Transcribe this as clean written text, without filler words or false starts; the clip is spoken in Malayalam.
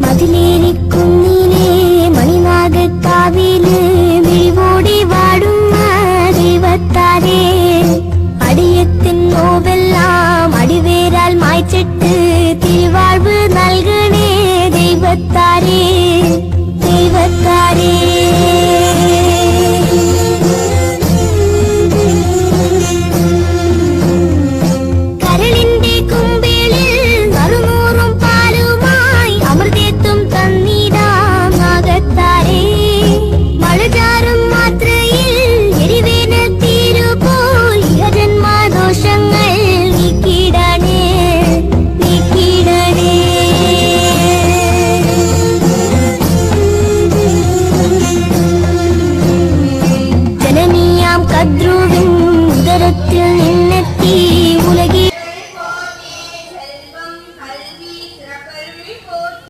മതിലേരിക്കുന്നിലേ മണിനാഗക്കാവില് മിഴിവോടി വാടുന്ന ദൈവത്താരേ അടിയത്തിൻ നോവെല്ലാം അടിവേരാൽ മായ്ച്ചിട്ട് തിരുവാഴ്വ് നൽകണേ ദൈവത്താരേ ദൈവത്താരേ